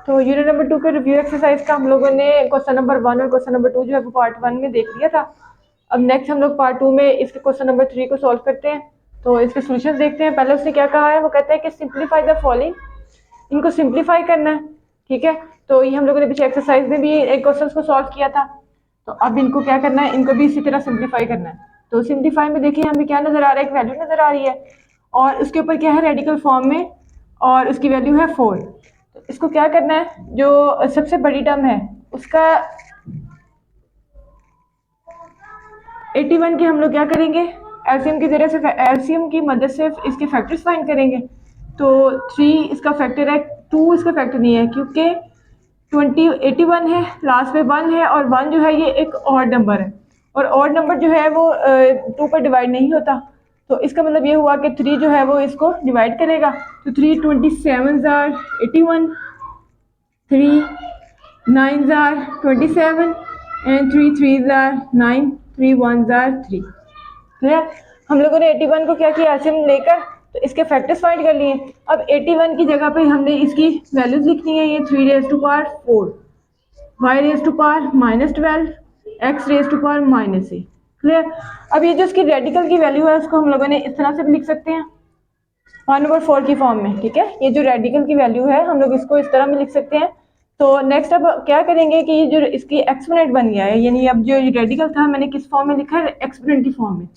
तो unit number 2 के review exercise का हम लोगों ने क्वेश्चन नंबर 1 और क्वेश्चन नंबर 2 जो है वो पार्ट 1 में देख लिया था। अब नेक्स्ट हम लोग पार्ट 2 में इसके क्वेश्चन नंबर 3 को सॉल्व करते हैं। तो इसके सोल्यूशन देखते हैं। पहले उसने क्या कहा है, वो कहता है कि सिंप्लीफाई द फॉलोइंग, इनको सिंप्लीफाई करना है। ठीक है, तो ये हम लोगों ने पीछे एक्सरसाइज में भी एक क्वेश्चन को सॉल्व किया था। तो अब इनको क्या करना है, इनको भी इसी तरह सिंप्लीफाई करना है। तो सिंप्लीफाई में देखिए हमें क्या नजर आ रहा है, एक वैल्यू नजर आ रही है और उसके ऊपर क्या है, रेडिकल फॉर्म में, और उसकी वैल्यू है 4। तो इसको क्या करना है, जो सबसे बड़ी टर्म है उसका 81 की हम लोग क्या करेंगे, एलसीएम के जरिए से, एलसीएम की मदद से इसके फैक्टर्स फाइंड करेंगे। तो 3 इसका फैक्टर है, 2 इसका फैक्टर नहीं है क्योंकि 81 है, लास्ट में 1 है और 1 जो है ये एक ऑड नंबर है और ऑड नंबर जो है वो 2 पर डिवाइड नहीं होता। तो इसका मतलब ये हुआ कि 3 जो है वो इसको डिवाइड करेगा। तो 3 27 are 81, 3 9 are 27 and 3 3 are 9, 3 1 are 3। Clear. हम लोगों ने 81 को क्या किया, एलसीएम लेकर तो इसके फैक्टर्स फाइंड कर लिए। अब 81 की जगह पे हमने इसकी वैल्यूज लिखनी है, ये 3 raise to power 4, y raise to power -12, x raise to power -8। Clear. अब ये जो इसकी रेडिकल की वैल्यू है उसको हम लोगों ने इस तरह से भी लिख सकते हैं 1/4 की फॉर्म में। ठीक है, ये जो रेडिकल की वैल्यू है हम लोग इसको इस तरह में लिख सकते हैं। तो नेक्स्ट अब क्या करेंगे कि ये जो इसकी एक्सपोनेंट बन गया है, यानी अब जो रेडिकल था मैंने किस फॉर्म में लिखा है, एक्सपोनेंट की फॉर्म में।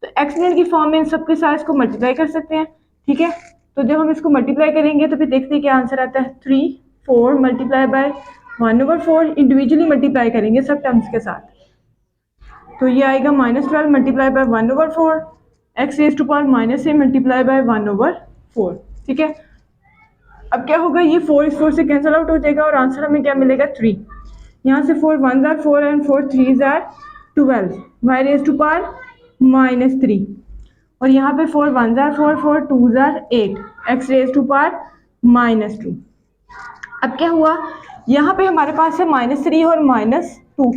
तो एक्सपोनेंट की फॉर्म में इन सबके साथ इसको मल्टीप्लाई कर सकते हैं। ठीक है, तो जब हम इसको मल्टीप्लाई करेंगे तो फिर देखते हैं क्या आंसर आता है। 3 4 मल्टीप्लाई बाय 1/4, इंडिविजुअली मल्टीप्लाई करेंगे सब टर्म्स के साथ। तो ये आएगा -12 multiply by 1/4, x raise to power -8 multiply by 1/4। ठीक है, अब क्या होगा, ये 4 इस 4 से कैंसिल आउट हो जाएगा और आंसर हमें क्या मिलेगा, 3। यहाँ से 4 1 are 4 and 4 3 are 12, y raise to power -3 और यहाँ पे 4 1 are 4 4 2 are 8, x raise to power -2। अब क्या हुआ, यहाँ पे हमारे पास है -3 और -2।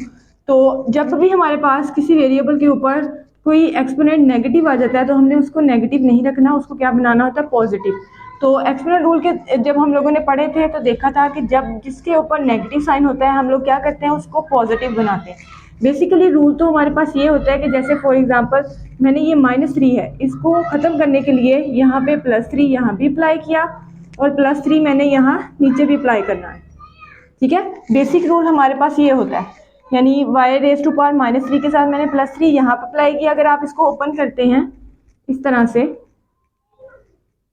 तो जब भी हमारे पास किसी वेरिएबल के ऊपर कोई एक्सपोनेंट नेगेटिव आ जाता है तो हमने उसको नेगेटिव नहीं रखना, उसको क्या बनाना होता है, पॉजिटिव। तो एक्सपोनेंट रूल के जब हम लोगों ने पढ़े थे तो देखा था कि जब जिसके ऊपर नेगेटिव साइन होता है हम लोग क्या करते हैं, उसको पॉजिटिव बनाते हैं। बेसिकली रूल तो हमारे पास ये होता है कि जैसे फॉर एग्जांपल मैंने ये -3 है, इसको ख़त्म करने के लिए यहाँ पे +3 यहाँ भी अप्लाई किया और +3 मैंने यहाँ नीचे भी अप्लाई करना है। ठीक है, बेसिक रूल हमारे पास ये होता है, यानी y रेज टू पावर -3 के साथ मैंने +3 यहाँ पर अप्लाई किया। अगर आप इसको ओपन करते हैं इस तरह से,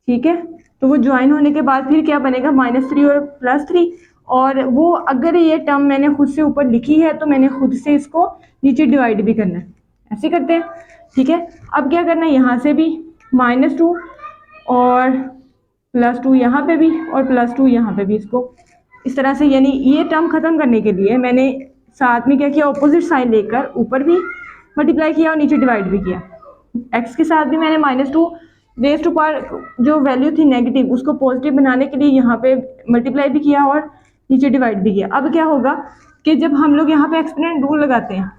ठीक है, तो वो ज्वाइन होने के बाद फिर क्या बनेगा, -3 और +3। और वो अगर ये टर्म मैंने खुद से ऊपर लिखी है तो मैंने खुद से इसको नीचे डिवाइड भी करना है, ऐसे करते हैं। ठीक है, अब क्या करना है, यहाँ से भी -2 और +2 यहाँ पे भी और +2 यहाँ पे भी, इसको इस तरह से, यानी ये टर्म खत्म करने के लिए मैंने साथ में क्या किया, ऑपोजिट साइन लेकर ऊपर भी मल्टीप्लाई किया और नीचे डिवाइड भी किया। x के साथ भी मैंने -2 रेज टू पावर जो वैल्यू थी नेगेटिव उसको पॉजिटिव बनाने के लिए यहाँ पे मल्टीप्लाई भी किया और नीचे डिवाइड भी किया। अब क्या होगा कि जब हम लोग यहाँ पे एक्सपोनेंट रूल लगाते हैं,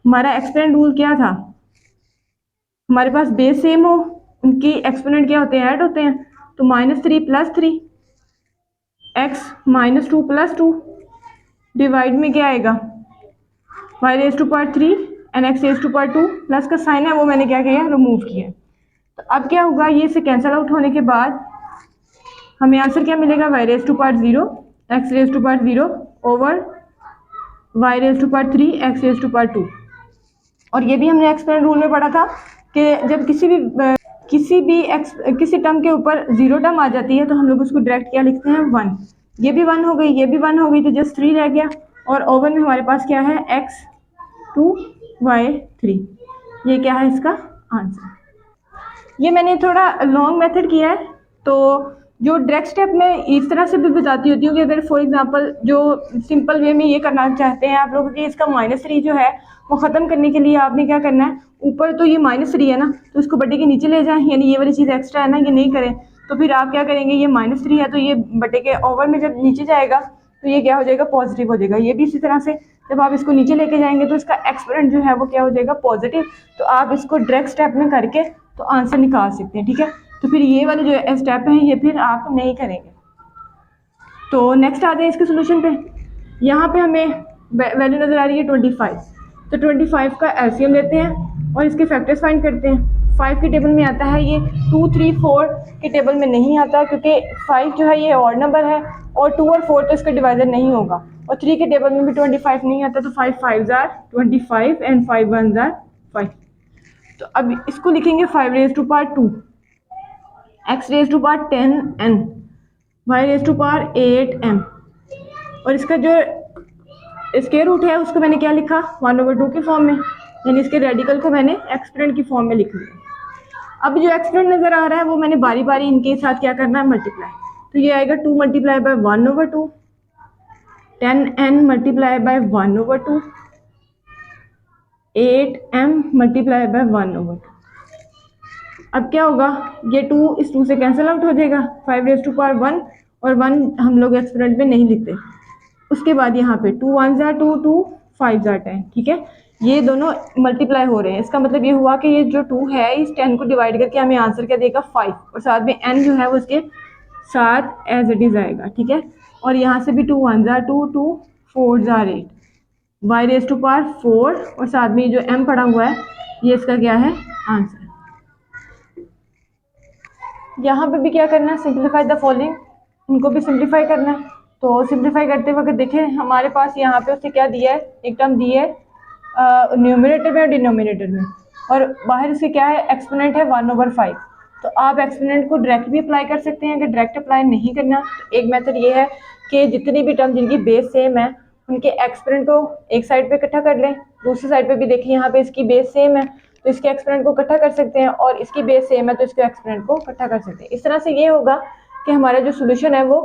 हमारा एक्सपोनेंट रूल क्या था, हमारे पास बेस सेम हो, उनकी एक्सपोनेंट क्या होते हैं, ऐड होते हैं। तो -3 + 3 x -2 + 2 डिवाइड में क्या आएगा, y raise to power 3 and x raise to power 2, plus का साइन है वो मैंने क्या किया, रिमूव किया। तो अब क्या होगा, ये से कैंसिल आउट होने के बाद हमें आंसर क्या मिलेगा, y raise to power 0 x raise to power 0 over y raise to power 3 x raise to power 2। और ये भी हमने एक्सपोनेंट रूल में पढ़ा था कि जब किसी टर्म के ऊपर 0 टर्म आ जाती है तो हम लोग उसको डायरेक्ट क्या लिखते हैं, 1। ये भी 1 हो गई, ये भी 1 हो गई, तो जस्ट 3 रह गया और ओवर में हमारे पास क्या है, x 2 y 3। ये क्या है इसका आंसर। ये मैंने थोड़ा लॉन्ग मेथड किया है, तो जो डायरेक्ट स्टेप में इस तरह से भी बताती होती हूँ कि अगर फॉर एग्जांपल जो सिंपल वे में ये करना चाहते हैं आप लोग कि इसका -3 जो है वो ख़त्म करने के लिए आपने क्या करना है, ऊपर तो ये -3 है ना, तो इसको बटे के नीचे ले जाएं, यानी ये वाली चीज़ एक्स्ट्रा है ना, ये नहीं करें। तो फिर आप क्या करेंगे, ये -3 है तो ये बटे के ओवर में जब नीचे जाएगा तो ये क्या हो जाएगा, पॉजिटिव हो जाएगा। ये भी इसी तरह से जब आप इसको नीचे लेके जाएंगे तो इसका एक्सपोनेंट जो है वो क्या हो जाएगा, पॉजिटिव। तो आप इसको डायरेक्ट स्टेप में करके तो आंसर निकाल सकते हैं। ठीक है, तो फिर ये वाले जो स्टेप हैं ये फिर आप नहीं करेंगे। तो नेक्स्ट आते हैं इसके सोल्यूशन पे। यहाँ पे हमें वैल्यू नज़र आ रही है 25, तो 25 का एलसीएम लेते हैं और इसके फैक्टर्स फाइंड करते हैं। 5 के टेबल में आता है ये, 2, 3, 4 के टेबल में नहीं आता क्योंकि 5 जो है ये ऑड नंबर है और 2 और 4 तो इसका डिवाइजर नहीं होगा, और 3 के टेबल में भी 25 नहीं आता, तो 5 5s are 25 and 5 1s are 5। तो अब इसको लिखेंगे 5 raise to power 2, x raise to power 10n, y raise to power 8m, और इसका जो स्क्वायर रूट है उसको मैंने क्या लिखा 1/2 की फॉर्म में, यानी इसके रेडिकल को मैंने एक्सपोनेंट की फॉर्म में लिख लिया। अब जो एक्सपोनेंट नज़र आ रहा है वो मैंने बारी बारी इनके साथ क्या करना है मल्टीप्लाई, तो ये आएगा 2 multiply by 1/2, 10n multiply by 1/2, 8m multiply by 1/2। अब क्या होगा, ये 2 इस 2 से कैंसिल आउट हो जाएगा, 5 रेज़ टू पावर 1 और 1 हम लोग एक्सपोनेंट में नहीं लिखते। उसके बाद यहाँ पे 2 1s are 2, 2 5s are 10, ठीक है, ये दोनों मल्टीप्लाई हो रहे हैं। इसका मतलब ये हुआ कि ये जो 2 है इस 10 को डिवाइड करके हमें आंसर क्या देगा 5, और साथ में n जो है वो उसके साथ एज इट इज आएगा, ठीक है। और यहाँ से भी 2 1s are 2, 2 4s are 8, y raise to power 4 और साथ में जो m पड़ा हुआ है ये इसका क्या है आंसर। यहाँ पे भी क्या करना है, सिंप्लीफाई द फॉलोइंग, इनको भी सिंप्लीफाई करना है। तो सिंप्लीफाई करते वक्त देखें हमारे पास यहाँ पे उससे क्या दिया है, एक टर्म दी है न्यूमरेटर में और डिनोमिनेटर में, और बाहर उसके क्या है एक्सपोनेंट है 1/5। तो आप एक्सपोनेंट को डायरेक्ट भी अप्लाई कर सकते हैं, अगर डायरेक्ट अप्लाई नहीं करना तो एक मेथड ये है कि जितनी भी टर्म जिनकी बेस सेम है उनके एक्सपोनेंट को एक साइड पे इकट्ठा कर लें, दूसरी साइड पे भी देखिए यहाँ पे इसकी बेस सेम है तो इसके एक्सपोनेंट को इकट्ठा कर सकते हैं, और इसकी बेस सेम है तो इसके एक्सपोनेंट को इकट्ठा कर सकते हैं। इस तरह से ये होगा कि हमारा जो सोल्यूशन है वो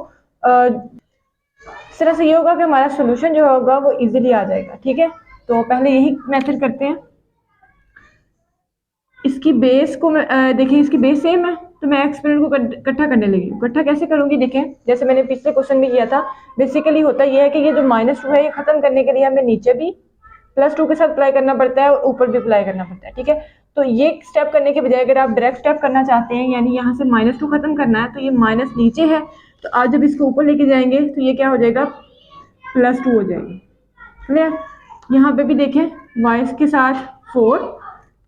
इस तरह से ये होगा कि हमारा सोल्यूशन जो होगा वो इजीली आ जाएगा, ठीक है। तो पहले यही मेथड करते हैं। इसकी बेस को देखिए इसकी बेस सेम है तो मैं एक्सपोनेंट को इकट्ठा करने लगी। इकट्ठा कैसे करूंगी, देखें जैसे मैंने पिछले क्वेश्चन में किया था, बेसिकली होता यह है कि ये जो -2 है ये खत्म करने के लिए हमें नीचे भी +2 के साथ अप्लाई करना पड़ता है और ऊपर भी अप्लाई करना पड़ता है, ठीक है। तो ये स्टेप करने के बजाय अगर आप डायरेक्ट स्टेप करना चाहते हैं, यानी यहाँ से -2 खत्म करना है, तो ये माइनस नीचे है तो आज जब इसको ऊपर लेके जाएंगे तो ये क्या हो जाएगा +2 हो जाएगा, क्लियर। यहाँ पे भी देखें y के साथ 4,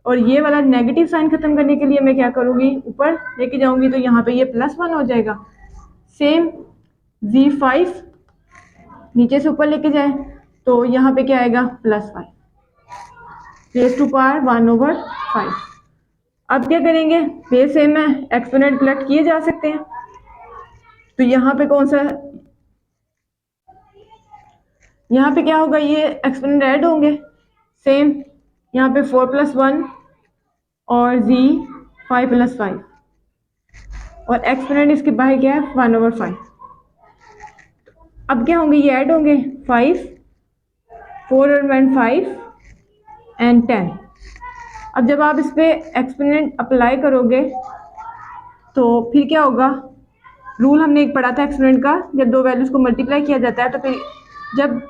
और ये वाला नेगेटिव साइन खत्म करने के लिए मैं क्या करूँगी ऊपर लेके जाऊँगी, तो यहाँ पे ये +1 हो जाएगा। सेम z5 नीचे से ऊपर लेके जाए तो यहाँ पे क्या आएगा +5 रेज़ टू पावर 1/5। अब क्या करेंगे, बेस सेम है, एक्सपोनेंट कलेक्ट किए जा सकते हैं, तो यहाँ पे कौन सा, यहाँ पे क्या होगा, ये एक्सपोनेंट ऐड होंगे। सेम यहाँ पे 4 + 1 और z 5 + 5, और एक्सपोनेंट इसके बाहर क्या है 1/5। अब क्या होंगे, ये ऐड होंगे 5 4 और 1 5 एंड 10। अब जब आप इस पे एक्सपोनेंट अप्लाई करोगे तो फिर क्या होगा, रूल हमने एक पढ़ा था एक्सपोनेंट का, जब दो वैल्यूज को मल्टीप्लाई किया जाता है तो फिर जब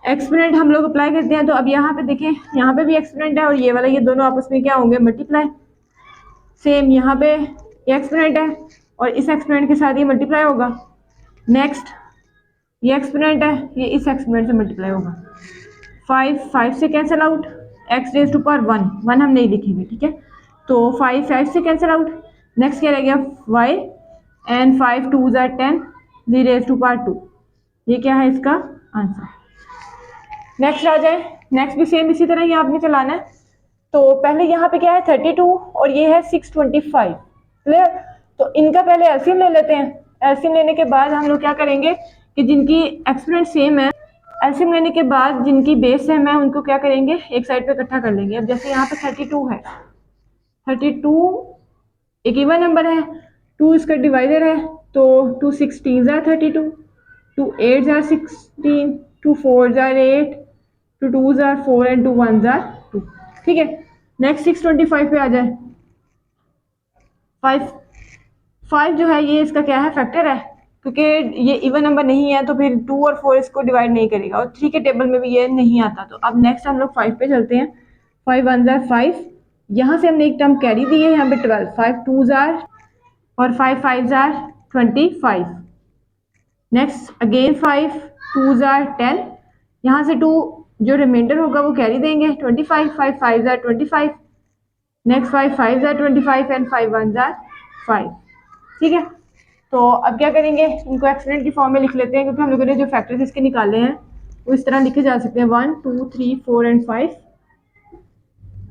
एक्सपोनेंट हम लोग अप्लाई करते हैं तो अब यहाँ पे देखें यहाँ पे भी एक्सपोनेंट है और ये वाला, ये दोनों आपस में क्या होंगे मल्टीप्लाई। सेम यहाँ पे ये एक्सपोनेंट है और इस एक्सपोनेंट के साथ ये मल्टीप्लाई होगा। नेक्स्ट ये एक्सपोनेंट है, ये इस एक्सपोनेंट से मल्टीप्लाई होगा। 5 से cancel out, x raise to power 1 हम नहीं लिखेंगे, ठीक है। तो 5 से कैंसिल आउट, नेक्स्ट क्या रह गया y and 5 2s are 10, z raise to power 2, ये क्या है इसका आंसर। नेक्स्ट आ जाए, नेक्स्ट भी सेम इसी तरह ही आपने चलाना है। तो पहले यहाँ पे क्या है 32 और ये है 625, क्लियर। तो इनका पहले एलसीएम ले लेते हैं। एलसीएम लेने के बाद हम लोग क्या करेंगे कि जिनकी एक्सपोनेंट सेम है, एलसीएम लेने के बाद जिनकी बेस सेम है उनको क्या करेंगे एक साइड पे इकट्ठा कर लेंगे। अब जैसे यहाँ पे 32 है, 32 एक इवन नंबर है, 2 इसका डिवाइडर है, तो 2 16s are 32, 2 8s are 16, 2 4s are 8, 2 2s are 4 and 2 1s are 2, ठीक है। नेक्स्ट 625 पे आ जाए। 5 जो है ये इसका क्या है फैक्टर है, क्योंकि ये इवन नंबर नहीं है तो फिर 2 और 4 इसको डिवाइड नहीं करेगा, और 3 के टेबल में भी ये नहीं आता। तो अब नेक्स्ट हम लोग 5 पे चलते हैं। 5 1s are 5, यहाँ से हमने एक टर्म कैरी दी है यहाँ पे 12, 5 2s are और 5 5s are 25, नेक्स्ट अगेन 5, 2 ज़ार 10, यहाँ से 2 जो रिमाइंडर होगा वो कैरी देंगे 25, 5 5 ज़ार 25, नेक्स्ट 5 5 ज़ार 25 एंड 5 1 ज़ार 5। ठीक है, तो अब क्या करेंगे, इनको एक्सपोनेंट की फॉर्म में लिख लेते हैं, क्योंकि हम लोगों ने जो फैक्टर्स इसके निकाले हैं वो इस तरह लिखे जा सकते हैं 1 2 3 4 and 5,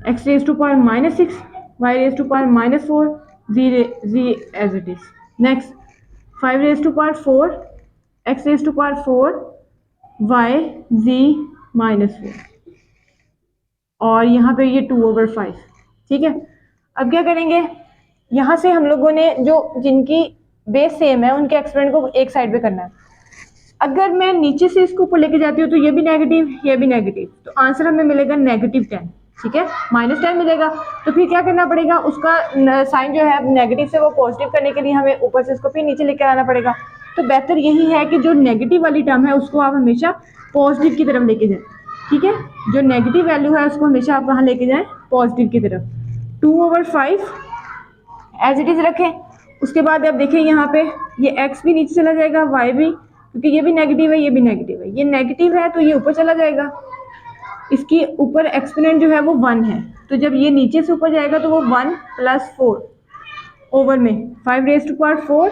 x raised to power minus 6, y raised to power minus 4, z as it is. Next 5 raised to power 4, x raised to power 4, y z minus 4, और यहाँ पे ये 2/5। ठीक है, अब क्या करेंगे, यहाँ से हम लोगों ने जो जिनकी बेस सेम है उनके एक्सपेरिमेंट को एक साइड पे करना है। अगर मैं नीचे से इसको ऊपर लेके जाती हूँ तो ये भी नेगेटिव ये भी नेगेटिव, तो आंसर हमें मिलेगा -10। ठीक है, -10 मिलेगा, तो फिर क्या करना पड़ेगा, उसका साइन जो है नेगेटिव से वो पॉजिटिव करने के लिए हमें ऊपर से इसको फिर नीचे लेकर आना पड़ेगा। तो बेहतर यही है कि जो नेगेटिव वाली टर्म है उसको आप हमेशा पॉजिटिव की तरफ लेके जाएं। ठीक है, जो नेगेटिव वैल्यू है उसको हमेशा आप कहाँ लेके जाएं, पॉजिटिव की तरफ। 2/5 एज इट इज रखें। उसके बाद आप देखें यहाँ पे ये x भी नीचे चला जाएगा, y भी, क्योंकि ये भी नेगेटिव है ये भी नेगेटिव है, ये नेगेटिव है तो ये ऊपर चला जाएगा, इसकी ऊपर एक्सपोनेंट जो है वो 1 है, तो जब ये नीचे से ऊपर जाएगा तो वो 1 + 4 ओवर में 5 raised to power 4,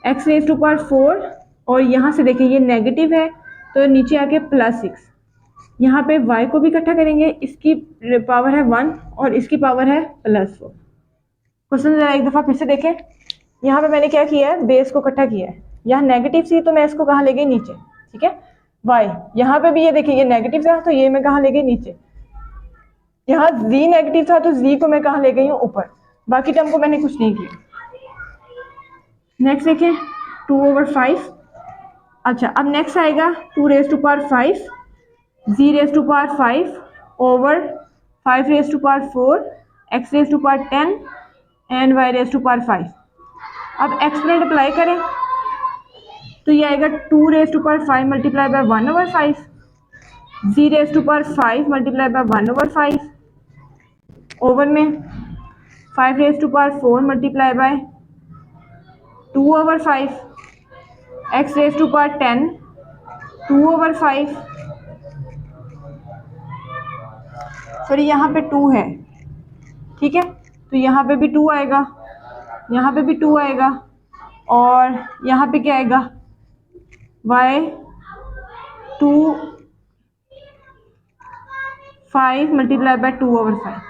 x raised to power 4, और यहाँ से देखें ये नेगेटिव है तो नीचे आके +6, यहाँ पे y को भी इकट्ठा करेंगे, इसकी पावर है 1 और इसकी पावर है +4। क्वेश्चन जरा एक दफ़ा फिर से देखें, यहाँ पे मैंने क्या किया है, बेस को इकट्ठा किया है, यहाँ नेगेटिव सी तो मैं इसको कहाँ ले गई, नीचे। ठीक है, y यहाँ पे भी ये देखिए ये नेगेटिव था तो ये मैं कहाँ ले गई, नीचे। यहाँ z नेगेटिव था तो z को मैं कहाँ ले गई हूँ, ऊपर। बाकी टर्म को मैंने कुछ नहीं किया। नेक्स्ट देखें 2/5। अच्छा, अब नेक्स्ट आएगा 2 raised to power 5, z raised to power 5 over 5 raised to power 4, x raised to power 10 and y raised to power 5। अब एक्सपोनेंट अप्लाई करें तो ये आएगा 2 raised to power 5 multiply by 1/5, z raised to power 5 multiply by 1/5 over में 5 raised to power 4 multiply by 2/5, x raised to power 10 2/5, sorry यहाँ पे 2 है। ठीक है, तो यहाँ पे भी 2 आएगा, यहाँ पे भी 2 आएगा, और यहाँ पे क्या आएगा, y 2 5 मल्टीप्लाई बाय 2/5।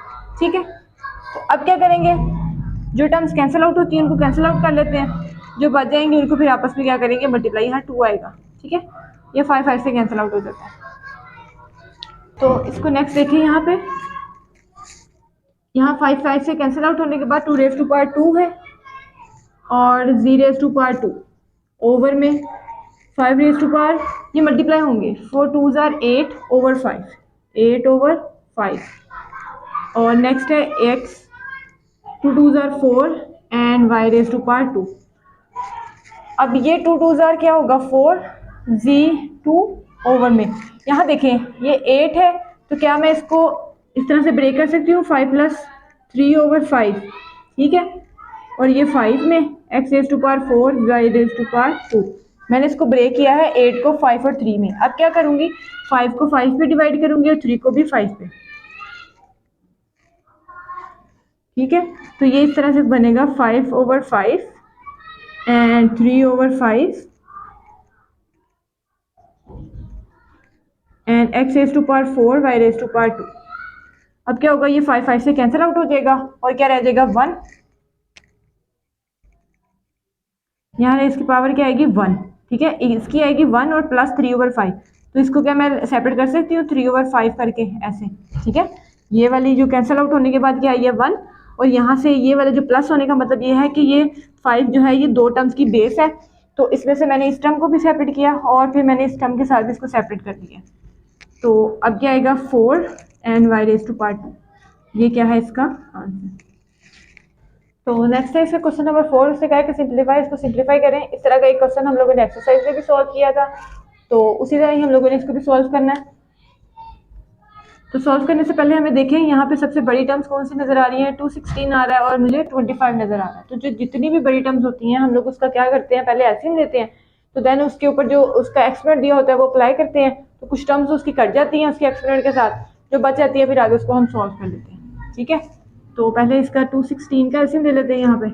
ठीक है, तो अब क्या करेंगे, जो टर्म्स कैंसिल आउट होती हैं उनको कैंसिल आउट कर लेते हैं, जो बच जाएंगे उनको फिर आपस में क्या करेंगे, मल्टीप्लाई। यहाँ 2 आएगा। ठीक है, ये 5 5 से कैंसिल आउट हो जाता है। तो इसको नेक्स्ट देखिए, यहाँ 5 5 से कैंसिल आउट होने के बाद 2 raised to power 2 है और z raised to power 2 over में 5 raised to power, ये मल्टीप्लाई होंगे, 4 2 ज़ार 8/5, 8/5, और नेक्स्ट है x 2 2 are 4 and y raised to power 2। अब ये 2 2 ज़ार क्या होगा, 4, z 2 ओवर में, यहाँ देखें ये 8 है तो क्या मैं इसको इस तरह से ब्रेक कर सकती हूँ, 5 + 3/5। ठीक है, और ये 5 में x raised to power 4 y raised to power 2, मैंने इसको ब्रेक किया है 8 को 5 और 3 में। अब क्या करूँगी, 5 को 5 पे डिवाइड करूँगी और 3 को भी 5 पे। ठीक है, तो ये इस तरह से बनेगा 5/5 and 3/5 and x raised to power 4 y raised to power 2। अब क्या होगा, ये 5 5 से कैंसिल आउट हो जाएगा और क्या रह जाएगा, 1। यहाँ इसकी पावर क्या आएगी, 1। ठीक है, इसकी आएगी 1 और प्लस 3/5, तो इसको क्या मैं सेपरेट कर सकती हूँ 3/5 करके ऐसे। ठीक है, ये वाली जो कैंसिल आउट होने के बाद क्या आई है, 1, और यहाँ से ये वाला जो प्लस होने का मतलब ये है कि ये 5 जो है ये 2 टर्म्स की बेस है, तो इसमें से मैंने इस टर्म को भी सेपरेट किया और फिर मैंने इस टर्म के साथ इसको सेपरेट कर दिया। तो अब क्या आएगा, 4 and y raised to power 2, ये क्या है इसका आंसर। तो नेक्स्ट है इसका क्वेश्चन नंबर 4, उससे कहा है कि सिंप्लीफाई, इसको सिंप्लीफाई करें। इस तरह का एक क्वेश्चन हम लोगों ने एक्सरसाइज में भी सॉल्व किया था, तो उसी तरह ही हम लोगों ने इसको भी सॉल्व करना है। तो सॉल्व करने से पहले हमें देखें यहाँ पे सबसे बड़ी टर्म्स कौन सी नज़र आ रही हैं, 216 आ रहा है और मुझे 25 नज़र आ रहा है। तो जो जितनी भी बड़ी टर्म्स होती हैं हम लोग उसका क्या करते हैं, पहले एलसीएम लेते हैं। तो देन उसके ऊपर जो उसका एक्सपोनेंट दिया होता है वो अप्लाई करते हैं, तो कुछ टर्म्स उसकी कट जाती हैं उसके एक्सपोनेंट के साथ, जो बच जाती है फिर आगे उसको हम सॉल्व कर लेते हैं। ठीक है, तो पहले इसका 216 का एलसीएम ले लेते हैं। यहाँ पे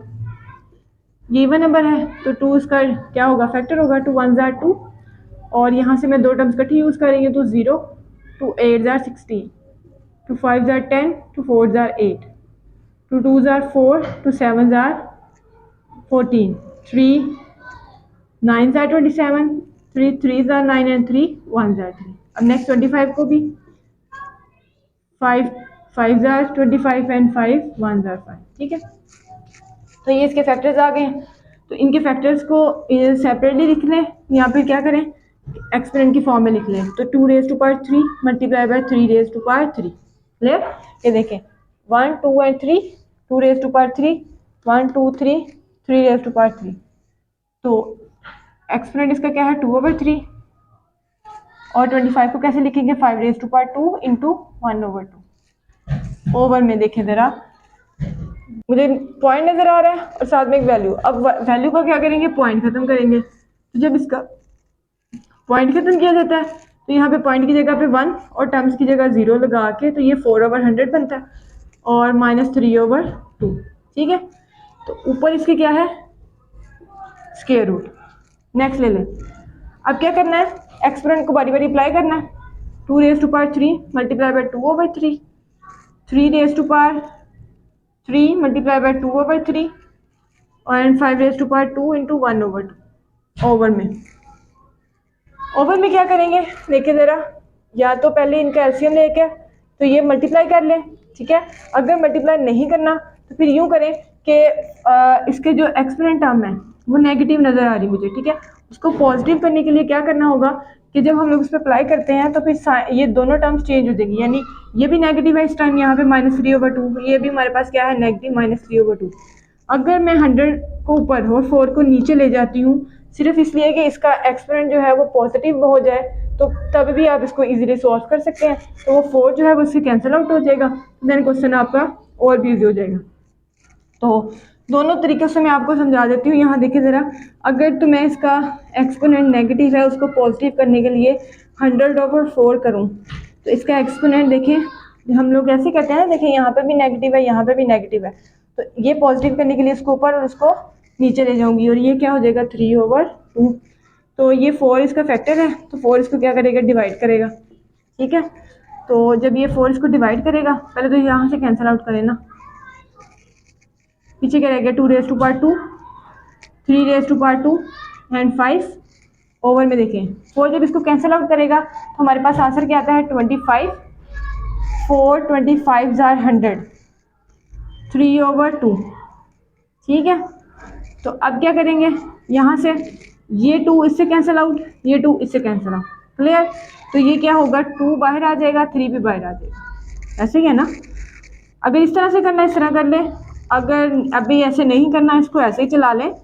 ये इवन नंबर है तो 2 इसका क्या होगा, फैक्टर होगा। 2 1 जार 2, और यहाँ से मैं दो टर्म्स इकट्ठी यूज़ करेंगे तो 0, 2 8 jar 16, 2 5 jar 10, 2 4 jar 8, 2 2 jar 4, 2 7 jar 14, 3 9 jar 27, 3 3 jar 9 and 3 1 jar 3। अब नेक्स्ट 25 को भी 5 5 जार 25 एंड 5 1 जार 5। ठीक है, तो ये इसके फैक्टर्स आ गए हैं, तो इनके फैक्टर्स को सेपरेटली लिख लें, यहाँ पे क्या करें एक्सपोनेंट की फॉर्म में लिख लें। तो 2 raise to power 3 multiply by 3 raise to power 3। Clear, ये देखें 1 2 and 3, 2 raise to power 3, 1 2 3, 3 raise to power 3। तो एक्सपोनेंट इसका क्या है 2/3, और 25 को कैसे लिखेंगे 5 raise to power 2 into 1/2। Over में देखें ज़रा, मुझे पॉइंट नज़र आ रहा है और साथ में एक वैल्यू। अब वैल्यू का क्या करेंगे, पॉइंट ख़त्म करेंगे। तो जब इसका पॉइंट ख़त्म किया जाता है तो यहाँ पे पॉइंट की जगह पे 1 और टर्म्स की जगह 0 लगा के तो ये 4/100 बनता है और -3/2। ठीक है, तो ऊपर इसके क्या है स्क्वायर रूट। नेक्स्ट ले लें, अब क्या करना है एक्सपोनेंट को बारी बारी अप्लाई करना है। 2 raise to power 3 multiply by 2/3, 3 raise to power 3 multiply by 2/3 और 5 raise to power 2 into 1/2। Over में क्या करेंगे देखिए ज़रा, या तो पहले इनका एलसीएम लेके तो ये मल्टीप्लाई कर लें। ठीक है, अगर मल्टीप्लाई नहीं करना तो फिर यूँ करें कि इसके जो एक्सपोनेंट टर्म है वो नेगेटिव नज़र आ रही मुझे। ठीक है, उसको पॉजिटिव करने के लिए क्या करना होगा कि जब हम लोग उस पर अप्लाई करते हैं तो फिर ये दोनों टर्म्स चेंज हो जाएंगी, यानी ये भी नेगेटिव है इस टाइम यहाँ पे -3/2, ये भी हमारे पास क्या है नेगेटिव -3/2। अगर मैं 100 को ऊपर और 4 को नीचे ले जाती हूँ सिर्फ इसलिए कि इसका एक्सपोनेंट जो है वो पॉजिटिव हो जाए, तो तब भी आप इसको इजीली सॉल्व कर सकते हैं। तो वो 4 जो है वो इससे कैंसिल आउट हो जाएगा, देन क्वेश्चन आपका और भी ईजी हो जाएगा। तो दोनों तरीक़े से मैं आपको समझा देती हूँ। यहाँ देखिए ज़रा, अगर तो मैं इसका एक्सपोनेंट नेगेटिव है उसको पॉजिटिव करने के लिए 100/4 करूँ तो इसका एक्सपोनेंट देखें हम लोग ऐसे कहते हैं ना, देखिए यहाँ पे भी नेगेटिव है यहाँ पे भी नेगेटिव है, तो ये पॉजिटिव करने के लिए इसको ऊपर और उसको नीचे ले जाऊंगी और ये क्या हो जाएगा 3/2। तो ये 4 इसका फैक्टर है तो 4 इसको क्या करेगा डिवाइड करेगा। ठीक है, तो जब ये 4 इसको डिवाइड करेगा, पहले तो यहाँ से कैंसिल आउट करें ना, पीछे क्या रहेगा 2 raise to power 2, 3 raise to power 2 and 5 over में देखें 4 जब इसको कैंसिल आउट करेगा तो हमारे पास आंसर क्या आता है 25, 4 25 जार 100, 3/2। ठीक है, तो अब क्या करेंगे यहाँ से ये 2 इससे कैंसिल आउट, ये 2 इससे कैंसिल आउट। क्लियर, तो ये क्या होगा 2 बाहर आ जाएगा 3 भी बाहर आ जाएगा, ऐसे ही है ना। अगर इस तरह से करना इस तरह कर ले, अगर अभी ऐसे नहीं करना इसको ऐसे ही चला लें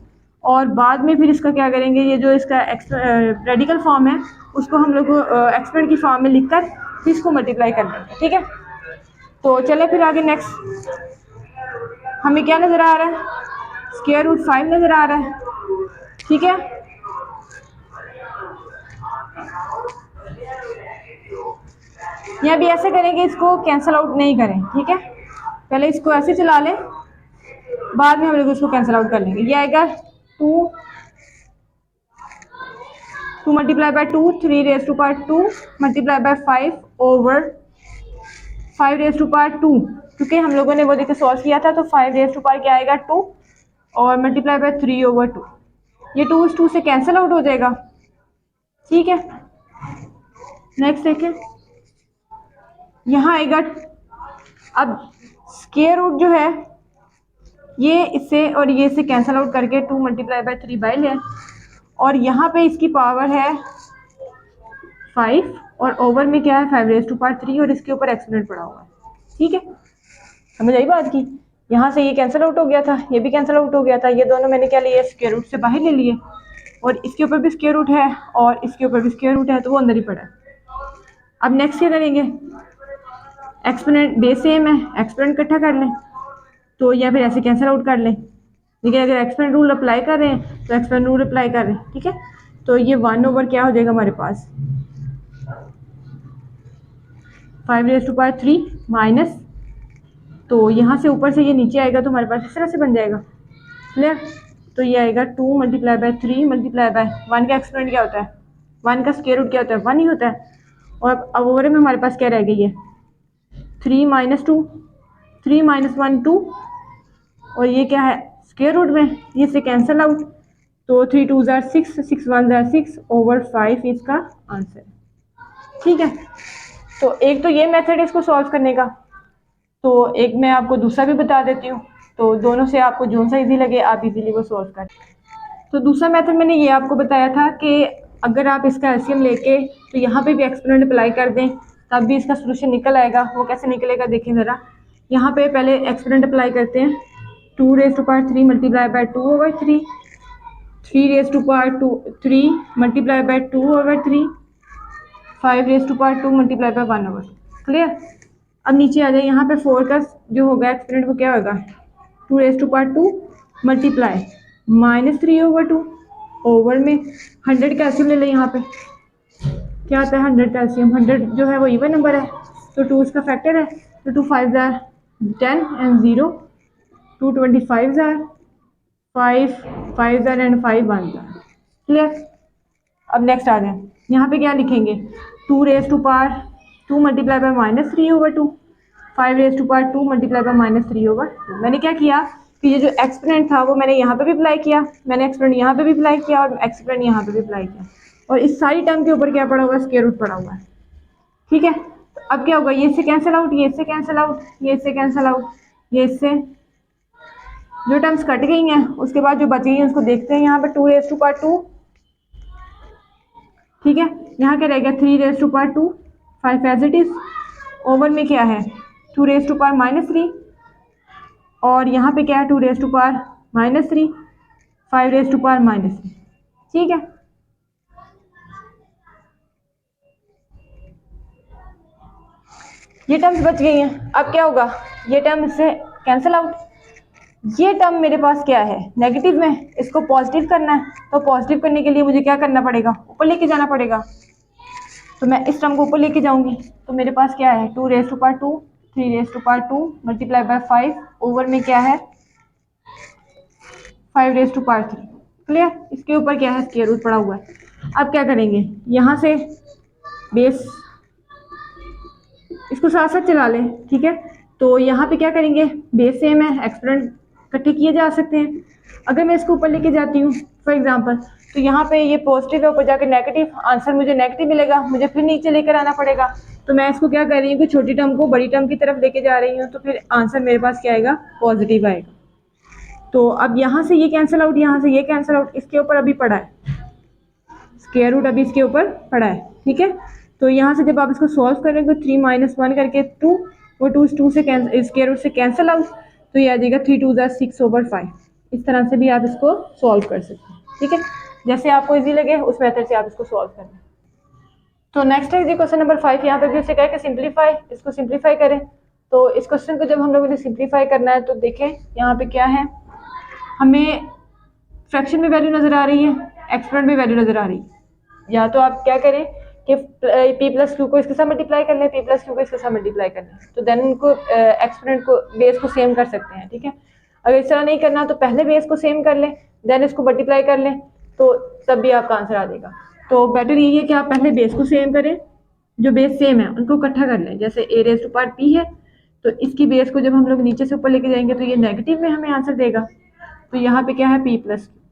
और बाद में फिर इसका क्या करेंगे, ये जो इसका रेडिकल फॉर्म है उसको हम लोग एक्सपोनेंट की फॉर्म में लिखकर फिर इसको मल्टीप्लाई कर लेंगे। ठीक है, तो चले फिर आगे। नेक्स्ट हमें क्या नज़र आ रहा है स्क्वायर रूट 5 नज़र आ रहा है। ठीक है, यहाँ भी ऐसे करेंगे, इसको कैंसिल आउट नहीं करें। ठीक है, पहले इसको ऐसे चला लें, बाद में हम लोग इसको कैंसिल आउट कर लेंगे। ये आएगा 2 multiply by 2, 3 raise to power 2 multiply by 5 over 5 raise to power 2, क्योंकि हम लोगों ने वो देखिए सॉल्व किया था तो 5 रेज़ टू पावर क्या आएगा 2 और मल्टीप्लाई बाय 3/2। ये 2 इस 2 से कैंसिल आउट हो जाएगा। ठीक है, नेक्स्ट देखिए यहाँ आएगा, अब स्क्वायर रूट जो है ये इससे और ये इससे कैंसिल आउट करके 2 मल्टीप्लाई बाय 3 बाई लें और यहाँ पे इसकी पावर है 5 और ओवर में क्या है 5 रेज़ टू पावर 3 और इसके ऊपर एक्सपोनेंट पड़ा हुआ है। ठीक है, समझ आई बात की, यहाँ से ये कैंसिल आउट हो गया था, ये भी कैंसिल आउट हो गया था, ये दोनों मैंने क्या लिए स्क्वायर रूट से बाहर ले लिए और इसके ऊपर भी स्क्वायर रूट है और इसके ऊपर भी स्क्वायर रूट है तो वो अंदर ही पड़ा है। अब नेक्स्ट क्या करेंगे, एक्सपोनेंट बेस सेम है, एक्सपोनेंट इकट्ठा कर लें तो या फिर ऐसे कैंसिल आउट कर लें। लेकिन अगर एक्सपोनेंट रूल अप्लाई कर रहे हैं तो एक्सपोनेंट रूल अप्लाई कर रहे हैं। ठीक है, तो ये 1 ओवर क्या हो जाएगा हमारे पास 5 रेज़ टू पावर 3 माइनस, तो यहाँ से ऊपर से ये नीचे आएगा तो हमारे पास इस तरह से बन जाएगा। क्लियर? तो ये आएगा 2 मल्टीप्लाई बाय 3 मल्टीप्लाई बाय 1 का एक्सपोनेंट क्या होता है, 1 का स्क्वायर रूट क्या होता है, 1 ही होता है। और अब ओवर में हमारे पास क्या रह गई है 3 माइनस 2, 3 माइनस 1 2, और ये क्या है स्क्वायर रूट में, ये से कैंसिल आउट, तो 3 2 ज़ार 6, 6 1 ज़ार 6 ओवर 5 इसका आंसर। ठीक है, तो एक तो ये मेथड है इसको सॉल्व करने का, तो एक मैं आपको दूसरा भी बता देती हूँ, तो दोनों से आपको जो सा इजी लगे आप इजीली वो सॉल्व करें। तो दूसरा मेथड मैंने ये आपको बताया था कि अगर आप इसका एलसीएम लेके तो यहाँ पे भी एक्सपोनेंट अप्लाई कर दें तब भी इसका सोल्यूशन निकल आएगा। वो कैसे निकलेगा देखें ज़रा। यहाँ पे पहले एक्सपोनेंट अप्लाई करते हैं, 2 raise to power 3 multiply by 2 over 3, 3 raise to power 3 multiply by 2 over 3, 5 raise to power 2 multiply by 1 over. Clear? अब नीचे आ जाए, यहाँ पे 4 का जो होगा एक्सपोनेंट वो क्या होगा 2 raise to power 2 multiply minus 3 over 2, over में 100 का एलसीएम ले लें। यहाँ पे क्या आता है 100 का एलसीएम, 100 जो है वो इवन नंबर है तो 2 इसका फैक्टर है, तो 2 5 are 10 and 0, 2 25 are 5 5 are and 5 1 are. Clear? अब नेक्स्ट आ जाए, यहाँ पे क्या लिखेंगे 2 raise to power 2 multiply by minus 3 over 2, 5 raise to power 2 multiply by minus 3 over 2। मैंने क्या किया कि ये जो एक्सपोनेंट था वो मैंने यहाँ पे भी अप्लाई किया, मैंने एक्सपोनेंट यहाँ पे भी अप्लाई किया और एक्सपोनेंट यहाँ पे भी अप्लाई किया, और इस सारी टर्म के ऊपर क्या पड़ा हुआ है स्क्वायर रूट पड़ा हुआ है। ठीक है, तो अब क्या होगा, ये इससे कैंसिल आउट, ये इससे कैंसिल आउट, ये इससे कैंसिल आउट, ये इससे, जो टर्म्स कट गई हैं उसके बाद जो बच गई हैं उसको देखते हैं। यहाँ पे 2 रेज़ टू पावर 2, ठीक है, यहाँ क्या रहेगा 3 raise to power 2, 5 as it is, over में क्या है 2 रेज़ टू पावर माइनस 3, और यहाँ पे क्या है 2 raise to power minus 3, 5 raise to power minus 3। ठीक है, ये टर्म्स बच गई हैं। अब क्या होगा, ये टर्म इससे कैंसिल आउट, ये टर्म मेरे पास क्या है नेगेटिव में, इसको पॉजिटिव करना है, तो पॉजिटिव करने के लिए मुझे क्या करना पड़ेगा ऊपर लेके जाना पड़ेगा, तो मैं इस टर्म को ऊपर लेके जाऊंगी, तो मेरे पास क्या है 2 raise to power 2, 3 raise to power 2 multiply by 5, over में क्या है 5 रेज़ टू पावर 3। क्लियर? इसके ऊपर क्या है स्क्वायर रूट पड़ा हुआ है। अब क्या करेंगे, यहाँ से बेस इसको साथ साथ चला लें। ठीक है, तो यहाँ पे क्या करेंगे, बेस सेम है, एक्सपोनेंट इकट्ठे किए जा सकते हैं। अगर मैं इसको ऊपर लेके जाती हूँ फॉर एग्जांपल, तो यहाँ पे ये पॉजिटिव है, ऊपर जाकर नेगेटिव, आंसर मुझे नेगेटिव मिलेगा, मुझे फिर नीचे लेकर आना पड़ेगा। तो मैं इसको क्या कर रही हूँ कि छोटी टर्म को बड़ी टर्म की तरफ लेके जा रही हूँ, तो फिर आंसर मेरे पास क्या आएगा पॉजिटिव आएगा। तो अब यहाँ से ये कैंसिल आउट, यहाँ से ये कैंसिल आउट, इसके ऊपर अभी पड़ा है स्क्वायर रूट, अभी इसके ऊपर पड़ा है। ठीक है, तो यहाँ से जब आप इसको सॉल्व करेंगे 3 माइनस 1 करके 2, वो 2 से स्क्वायर रूट से कैंसिल आउट, तो ये आ जाएगा 3 2 ज़ार 6 ओवर 5। इस तरह से भी आप इसको सॉल्व कर सकते हैं। ठीक है, जैसे आपको इजी लगे उस मेथड से आप इसको सॉल्व करें। तो नेक्स्ट है जी क्वेश्चन नंबर 5। यहाँ पे भी उसे कहा कि सिंप्लीफाई, इसको सिंप्लीफाई करें। तो इस क्वेश्चन को जब हम लोगों ने सिंप्लीफाई करना है तो देखें यहाँ पे क्या है, हमें फ्रैक्शन में वैल्यू नज़र आ रही है, एक्सपोनेंट में वैल्यू नज़र आ रही है। या तो आप क्या करें कि p प्लस क्यू को इसके साथ मल्टीप्लाई कर लें, p प्लस क्यू को इसके साथ मल्टीप्लाई कर लें, तो देन उनको एक्सपोनेंट को बेस को सेम कर सकते हैं। ठीक है, अगर इस तरह नहीं करना तो पहले बेस को सेम कर लें, देन इसको मल्टीप्लाई कर लें, तो तब भी आपका आंसर आ जाएगा। तो बेटर यही है कि आप पहले बेस को सेम करें, जो बेस सेम है उनको इकट्ठा कर लें। जैसे a raise to power p है, तो इसकी बेस को जब हम लोग नीचे से ऊपर लेके जाएंगे तो ये नेगेटिव में हमें आंसर देगा, तो यहाँ पे क्या है p प्लस क्यू।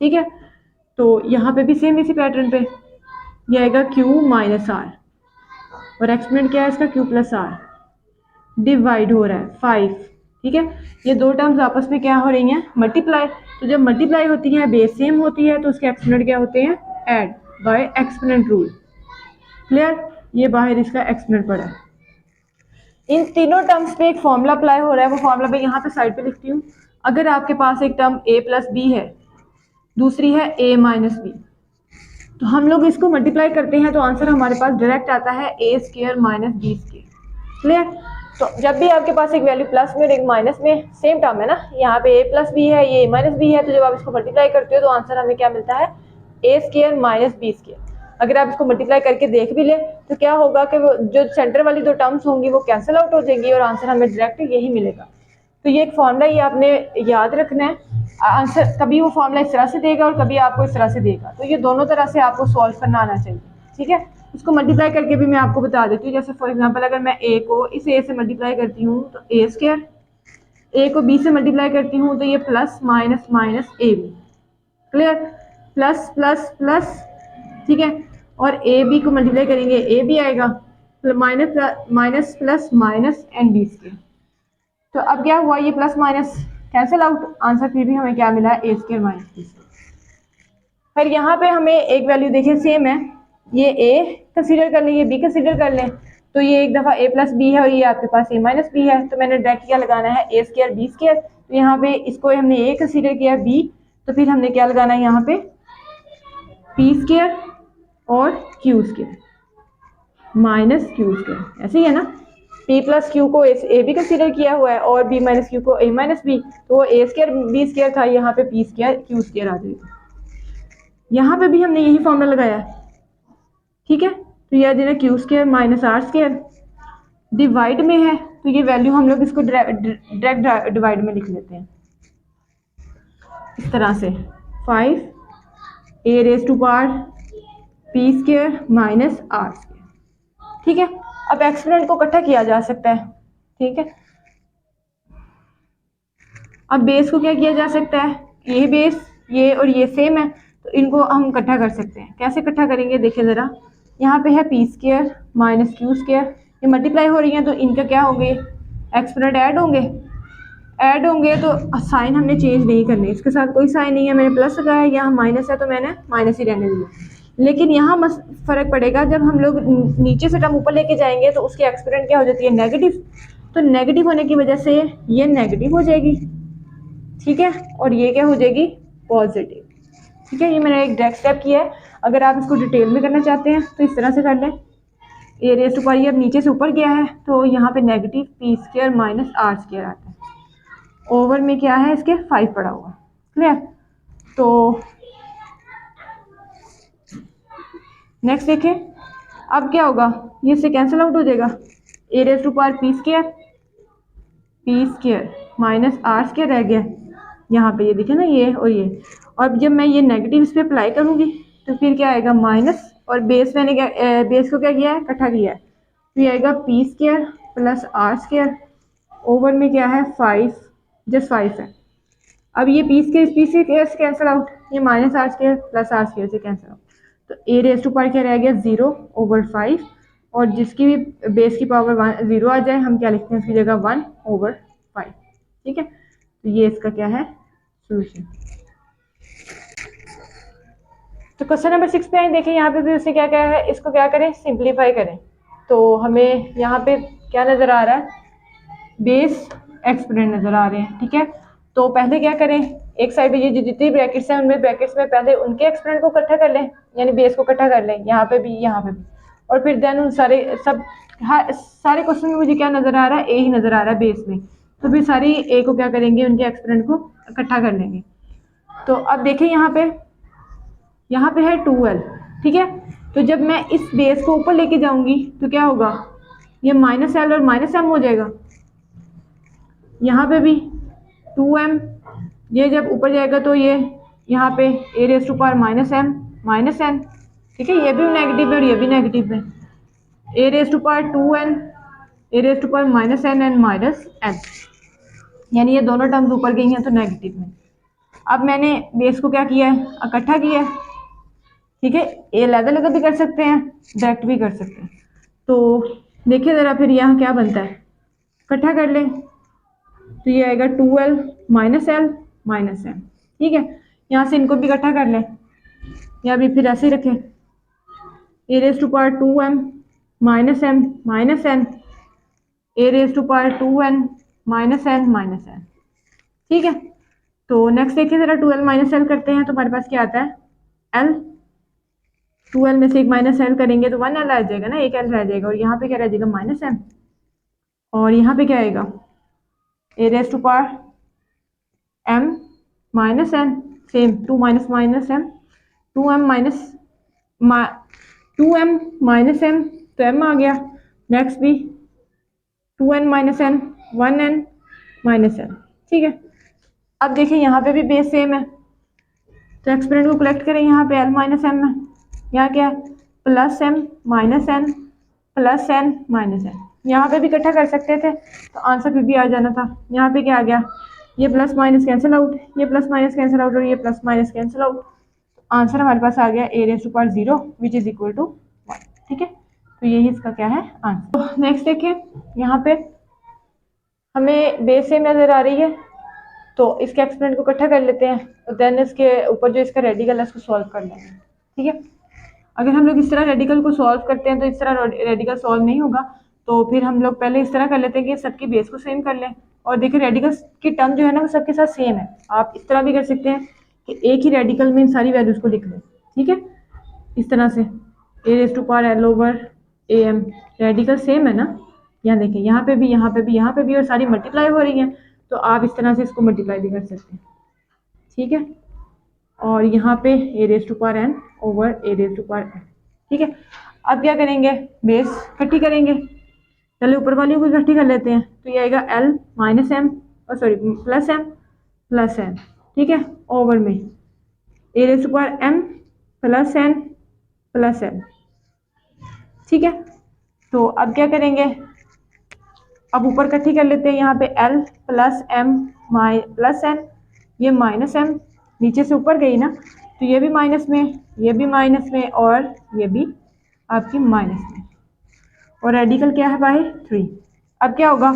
ठीक है, तो यहाँ पे भी सेम इसी पैटर्न पे ये आएगा q माइनस आर, और एक्सपोनेंट क्या है इसका q प्लस आर, डिवाइड हो रहा है 5। ठीक है, ये दो टर्म्स आपस में क्या हो रही हैं मल्टीप्लाई, तो जब मल्टीप्लाई होती है बेस सेम होती है तो उसके एक्सपोनेंट क्या होते हैं add by exponent rule. Clear? ये बाहर इसका एक्सपोनेंट पड़ा है। इन तीनों टर्म्स पे एक फॉर्मूला अप्लाई हो रहा है, वो फॉर्मूला मैं यहाँ पे साइड पे लिखती हूँ। अगर आपके पास एक टर्म a प्लस बी है, दूसरी है a माइनस बी, तो हम लोग इसको मल्टीप्लाई करते हैं तो आंसर हमारे पास डायरेक्ट आता है a square minus B square. Clear? तो जब भी आपके पास एक वैल्यू प्लस में और एक माइनस में, सेम टर्म है ना, यहाँ पे a प्लस बी है, ये a माइनस बी है, तो जब आप इसको मल्टीप्लाई करते हो तो आंसर हमें क्या मिलता है ए स्क्वायर माइनस बी स्क्वायर। अगर आप इसको मल्टीप्लाई करके देख भी ले तो क्या होगा कि वो जो सेंटर वाली दो टर्म्स होंगी वो कैंसिल आउट हो जाएंगी और आंसर हमें डायरेक्ट यही मिलेगा। तो ये एक फॉर्मूला ये आपने याद रखना है। आंसर कभी वो फॉर्मूला इस तरह से देगा और कभी आपको इस तरह से देगा, तो ये दोनों तरह से आपको सॉल्व करना आना चाहिए। ठीक है, इसको मल्टीप्लाई करके भी मैं आपको बता देती हूँ। जैसे फॉर एग्जांपल अगर मैं ए को इस ए से मल्टीप्लाई करती हूँ तो ए स्क्वायर, ए को बी से मल्टीप्लाई करती हूँ तो ये plus minus minus A B, clear, plus plus plus, ठीक है, और ए बी को मल्टीप्लाई करेंगे ए बी आएगा, minus minus plus minus and B square. तो अब क्या हुआ, ये plus minus cancel out, answer फिर भी हमें क्या मिला, A square minus B square. फिर यहाँ पे हमें एक वैल्यू देखिए सेम है, ये ए कंसीडर कर लें, ये बी कंसीडर कर लें, तो ये एक दफ़ा ए प्लस बी है और ये आपके पास ए माइनस बी है, तो मैंने डायरेक्ट क्या लगाना है, ए स्क्वायर बी स्क्वायर। तो यहाँ पे इसको हमने ए कंसीडर किया, बी, तो फिर हमने क्या लगाना है यहाँ पे, पी स्क्वायर और Q square minus Q square, ऐसे ही है ना। पी प्लस क्यू को ए बी कंसीडर किया हुआ है और बी माइनस क्यू को ए माइनस बी, तो वो ए स्क्वायर बी स्क्वायर था, यहाँ पे पी स्क्वायर क्यू स्क्वायर आ जाएगा। यहाँ पे भी हमने यही फॉर्मूला लगाया है, ठीक है। तो यह देना Q square minus R square, divide में है तो ये वैल्यू हम लोग इसको डायरेक्ट डिवाइड में लिख लेते हैं इस तरह से, 5 A raise to power P square minus R square, ठीक है। अब एक्सपोनेंट को इकट्ठा किया जा सकता है, ठीक है। अब बेस को क्या किया जा सकता है, ये बेस ये और ये सेम है तो इनको हम इकट्ठा कर सकते हैं। कैसे इकट्ठा करेंगे देखिए ज़रा, यहाँ पे है P square minus Q square, ये मल्टीप्लाई हो रही हैं तो इनका क्या होंगे, एक्सपोनेंट ऐड होंगे तो साइन हमने चेंज नहीं करने, इसके साथ कोई साइन नहीं है, मैंने प्लस लगाया, यहाँ माइनस है तो मैंने माइनस ही रहने दिया। लेकिन यहाँ फ़र्क पड़ेगा, जब हम लोग नीचे से टर्म ऊपर लेके जाएंगे तो उसकी एक्सपोनेंट क्या हो जाती है, नेगेटिव, तो नेगेटिव होने की वजह से ये नेगेटिव हो जाएगी, ठीक है, और ये क्या हो जाएगी, पॉजिटिव, ठीक है। ये मैंने एक डायरेक्ट स्टेप किया है, अगर आप इसको डिटेल में करना चाहते हैं तो इस तरह से कर लें। ए रेज़ टू पावर अब नीचे से ऊपर गया है तो यहाँ पे negative P square minus R square आता है, ओवर में क्या है इसके 5 पड़ा हुआ, क्लियर। तो नेक्स्ट देखें, अब क्या होगा, ये इससे कैंसिल आउट हो जाएगा, A raise to power P square minus R square रह गया यहाँ पे, ये देखें ना, ये और ये, और जब मैं ये नेगेटिव इस पर अप्लाई करूँगी तो फिर क्या आएगा, माइनस, और बेस मैंने क्या बेस को क्या किया है, इकट्ठा किया है, तो ये आएगा P square plus R square, over में क्या है 5, जस्ट 5 है। अब ये पी स्क्वायर से कैंसिल आउट, ये minus R square plus R square से कैंसिल आउट, तो ए रेज़ टू पावर क्या रह गया, 0 ओवर 5, और जिसकी भी बेस की पावर 0 आ जाए हम क्या लिखते हैं उसकी जगह 1 ओवर 5, ठीक है। तो ये इसका क्या है, सोल्यूशन। तो क्वेश्चन नंबर 6 पे आए, देखें यहाँ पे भी उससे क्या क्या है, इसको क्या करें, सिंप्लीफाई करें। तो हमें यहाँ पे क्या नज़र आ रहा है, बेस एक्सपोनेंट नज़र आ रहे हैं, ठीक है। तो पहले क्या करें, एक साइड पे ये जो जितनी ब्रैकेट्स हैं उनमें ब्रैकेट्स में पहले उनके एक्सपोनेंट को इकट्ठा कर लें, यानी बेस को इकट्ठा कर लें, यहाँ पे भी यहाँ पे भी, और फिर देन उन सारे सारे क्वेश्चन में मुझे क्या नज़र आ रहा है, ए ही नज़र आ रहा है बेस में, तो फिर सारी ए को क्या करेंगे, उनके एक्सपोनेंट को इकट्ठा कर लेंगे। तो अब देखें यहाँ पे है 2l, ठीक है। तो जब मैं इस बेस को ऊपर लेके जाऊंगी तो क्या होगा, ये माइनस एल और माइनस एम हो जाएगा, यहाँ पे भी 2m, ये जब ऊपर जाएगा तो ये यहाँ पे A raise to power minus M minus N, ठीक है, ये भी नेगेटिव है और ये भी नेगेटिव है, A raise to power 2n A raise to power minus N and minus N, यानी ये दोनों टर्म्स ऊपर गई हैं तो नेगेटिव में। अब मैंने बेस को क्या किया है, इकट्ठा किया है, ठीक है, ये अलग भी कर सकते हैं, डायरेक्ट भी कर सकते हैं। तो देखिए ज़रा फिर यहाँ क्या बनता है, इकट्ठा कर लें तो ये आएगा 2l minus L minus M, ठीक है। यहाँ से इनको भी इकट्ठा कर लें, या भी फिर ऐसे ही रखें, A raise to power 2m minus M minus N, A raise to power 2n minus N minus N, ठीक है। तो नेक्स्ट देखिए ज़रा, 2l माइनस एल करते हैं तो हमारे पास क्या आता है, l, 2l में से एक माइनस एल करेंगे तो 1l आ जाएगा ना, एक l रह जाएगा, और यहाँ पे क्या रह जाएगा, माइनस एम, और यहाँ पे क्या आएगा, A raise to power m minus N, same 2 minus minus M, 2m minus m तो m आ गया। नेक्स्ट भी 2n minus n 1n minus n। ठीक है, अब देखिए यहाँ पे भी बेस सेम है, तो एक्सपोनेंट को कलेक्ट करें। यहाँ पे l माइनस m है, यहाँ क्या है plus m minus n plus n minus n। यहाँ पे भी इकट्ठा कर सकते थे तो आंसर फिर भी आ जाना था। यहाँ पे क्या आ गया, ये प्लस माइनस कैंसिल आउट, ये प्लस माइनस कैंसिल आउट और ये plus minus cancel out. Answer हमारे पास आ गया a raise to power 0 which is equal to 1। ठीक है, तो यही इसका क्या है आंसर। तो नेक्स्ट देखिए, यहाँ पे हमें बेस सेम नजर आ रही है, तो इसके एक्सपोनेंट को इकट्ठा कर लेते हैं और देन इसके ऊपर जो इसका रेडिकल है उसको सॉल्व कर लेंगे। ठीक है, अगर हम लोग इस तरह रेडिकल को सॉल्व करते हैं तो इस तरह रेडिकल सॉल्व नहीं होगा, तो फिर हम लोग पहले इस तरह कर लेते हैं कि सबकी बेस को सेम कर लें। और देखिए रेडिकल की टर्म जो है ना वो सबके साथ सेम है। आप इस तरह भी कर सकते हैं कि एक ही रेडिकल में इन सारी वैल्यूज को लिख लें। ठीक है, इस तरह से a raise to power l over am, radical same है ना। यहाँ देखिए, यहाँ पे भी, यहाँ पे भी, यहाँ पे भी, और सारी मल्टीप्लाई हो रही हैं, तो आप इस तरह से इसको मल्टीप्लाई भी कर सकते हैं। ठीक है, और यहाँ पे a raise to power n over a raise to power n। ठीक है, अब क्या करेंगे, बेस इकट्ठी करेंगे। पहले ऊपर वाली को इकट्ठी कर लेते हैं, तो ये आएगा l माइनस m और sorry plus m plus n। ठीक है, ओवर में a raise to power m plus n plus n। ठीक है, तो अब क्या करेंगे, अब ऊपर इकट्ठी कर लेते हैं। यहाँ पे l plus m plus n, ये माइनस m नीचे से ऊपर गई ना, तो ये भी माइनस में, ये भी माइनस में और ये भी आपकी माइनस में, और रेडिकल क्या है बाय 3। अब क्या होगा,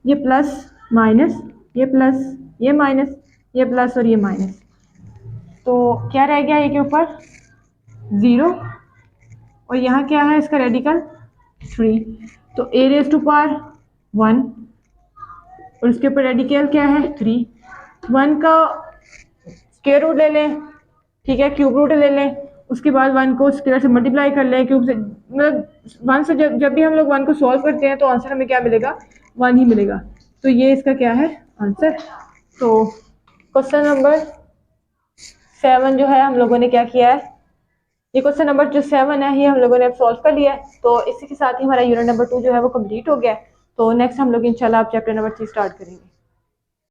ये प्लस माइनस, ये प्लस, ये माइनस, ये प्लस और ये माइनस, तो क्या रह गया ये के ऊपर 0, और यहाँ क्या है इसका रेडिकल 3, तो a रेज़ टू पावर 1 और उसके ऊपर रेडिकल क्या है 3। 1 का स्क्वायर रूट ले लें, ठीक है, क्यूब रूट ले लें, उसके बाद 1 को स्क्वायर से मल्टीप्लाई कर लें, क्यूब से, मतलब 1 से जब भी हम लोग 1 को सॉल्व करते हैं तो आंसर हमें क्या मिलेगा, 1 ही मिलेगा। तो ये इसका क्या है आंसर। तो क्वेश्चन नंबर 7 जो है हम लोगों ने क्या किया है, ये क्वेश्चन नंबर जो 7 है ये हम लोगों ने अब सॉल्व कर लिया है। तो इसी के साथ ही हमारा यूनिट नंबर 2 जो है वो कंप्लीट हो गया है। तो नेक्स्ट हम लोग इंशाल्लाह अब चैप्टर नंबर 3 स्टार्ट करेंगे।